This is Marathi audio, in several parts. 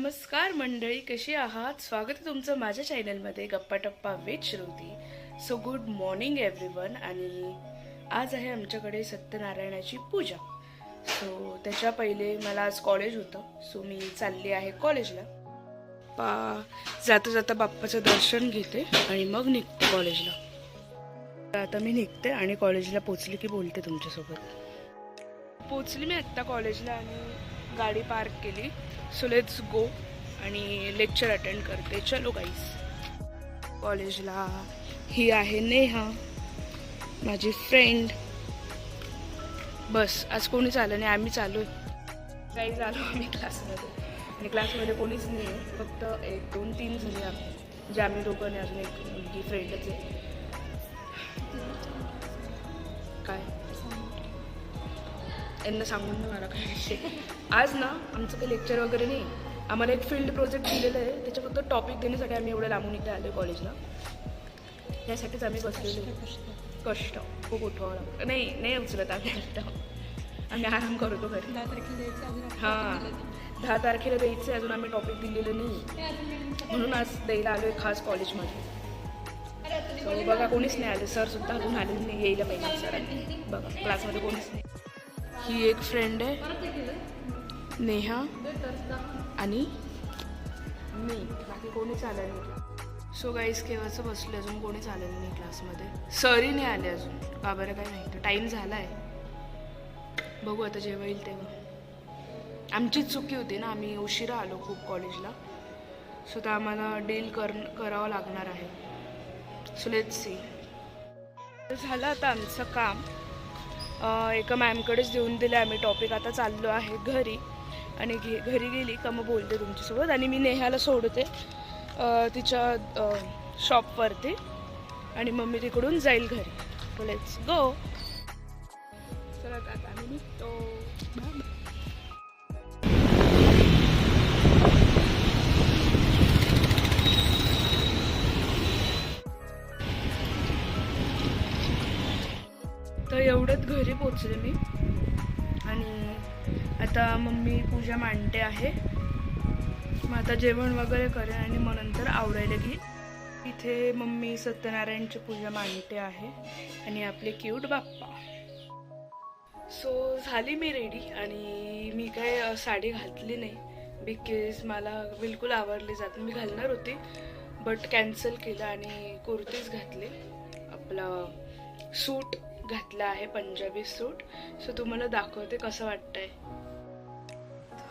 नमस्कार मंडळी, कशी आहात? स्वागत आहे तुमचं माझ्या चॅनलमध्ये गप्पा टप्पा with Shruti. So good morning everyone. आणि आज आहे आमच्याकडे सत्यनारायणाची पूजा. सो त्याच्या पहिले मला आज कॉलेज होतं, सो मी चालली आहे कॉलेजला. जाता जाता बाप्पाचं दर्शन घेते आणि मग निघते कॉलेजला. आता मी निघते आणि कॉलेजला पोचली की बोलते तुमच्यासोबत. पोचली मी आत्ता कॉलेजला आणि गाडी पार्क केली. सो लेट्स गो आणि लेक्चर अटेंड करते. चलो गाईस. कॉलेजला ही आहे नेहा, माझी फ्रेंड. बस आज कोणीच आलं नाही, आम्ही चालू आहे. गाईज आलो आम्ही क्लासमध्ये आणि क्लासमध्ये कोणीच नाही आहे, फक्त 1 2 3 जणी आम्ही, म्हणजे आम्ही दोघं अजून एक मुलगी फ्रेंडच आहे. काय यांना सांगून ना मला काय आज ना आमचं काही लेक्चर वगैरे नाही. आम्हाला एक फील्ड प्रोजेक्ट दिलेलं आहे, त्याच्या फक्त टॉपिक देण्यासाठी आम्ही एवढं लांबून इथे आलो कॉलेजला. त्यासाठीच आम्ही बसलेलो. कष्ट खूप उठवावं लागतं. नाही उचलत आम्ही कष्ट, आम्ही आराम करतो घरी. 10 तारखेला द्यायचं. हां 10 तारखेला द्यायचं आहे, अजून आम्ही टॉपिक दिलेलं नाही, म्हणून आज द्यायला आलो आहे खास कॉलेजमध्ये. बघा कोणीच नाही आले, सर सुद्धा अजून आले नाही, यायला पाहिजे सरांनी. बघा क्लासमध्ये कोणीच नाही. ही एक फ्रेंड आहे नेहा आणि मी, बाकी कोणीच आलं नाही. सो गाईस केव्हाचं बसले, अजून कोणीच आलेलं नाही क्लासमध्ये. सरही नाही आले अजून, का बरं काय माहिती. टाईम झाला आहे, बघू आता जेव्हा येईल तेव्हा. आमचीच चुकी होती ना, आम्ही उशिरा आलो खूप कॉलेजला. सो तर आम्हाला डील करावं लागणार आहे. So let's see. झालं आता आमचं काम. एका मॅमकडेच देऊन दिले आम्ही टॉपिक. आता चाललो आहे घरी आणि घरी गेली का मग बोलते तुमच्यासोबत. आणि मी नेहाला सोडते तिच्या शॉपवरती आणि मम्मी तिकडून जाईल घरी. Let's go. चला आता आम्ही निघतो. तर एवढ्यात घरी पोचले मी आणि आता मम्मी पूजा मांडते आहे. मग आता जेवण वगैरे करेन आणि मग नंतर आवरायला घेईन. इथे मम्मी सत्यनारायणची पूजा मांडते आहे आणि आपले क्यूट बाप्पा. सो झाली मी रेडी आणि मी काय साडी घातली नाही, बिकॉज मला बिलकुल आवडली जात. मी घालणार होती बट कॅन्सल केलं आणि कुर्तीच घातली. आपलं सूट घातला आहे, पंजाबी सूट. सो तुम्हाला दाखवते कसं वाटतंय.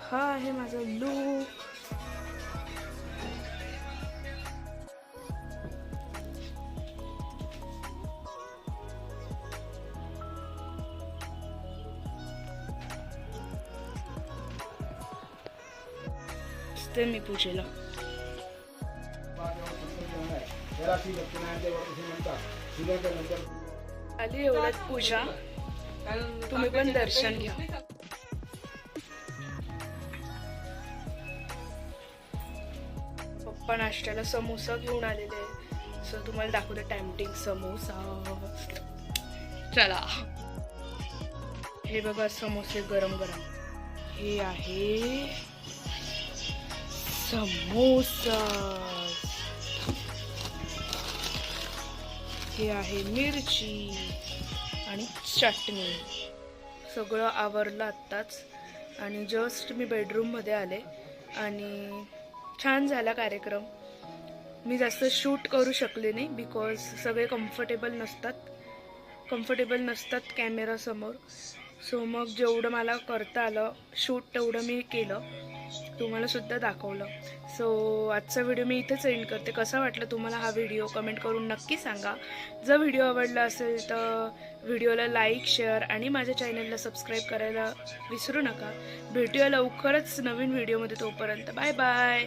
हा आहे माझा लूक. असते मी पूजेला. आली एवढ्यात पूजा, तुम्ही पण दर्शन घ्या. पप्पा नाश्त्याला समोसा घेऊन आलेले आहे. सो तुम्हाला दाखवते टेम्पटिंग समोसा. चला हे बघा समोसे गरम गरम. हे आहे समोसा, हे आहे मिरची आणि चटणी. सगळं आवरलं आत्ताच आणि जस्ट मी बेडरूममध्ये आले आणि छान झाला कार्यक्रम. मी जास्त शूट करू शकले नाही बिकॉज सगळे कम्फर्टेबल नसतात कॅमेरासमोर. सो मग जेवढं मला करता आलं शूट तेवढं मी केलं, तुम्हाला सुद्धा दाखवलं. सो आजचा व्हिडिओ मी इथेच एंड करते. कसा वाटला तुम्हाला हा व्हिडिओ कमेंट करून नक्की सांगा. जर व्हिडिओ आवडला असेल तर व्हिडिओला लाईक शेअर आणि माझ्या चॅनलला सबस्क्राईब करायला विसरू नका. भेटूया लवकरच नवीन व्हिडिओमध्ये. तोपर्यंत बाय बाय.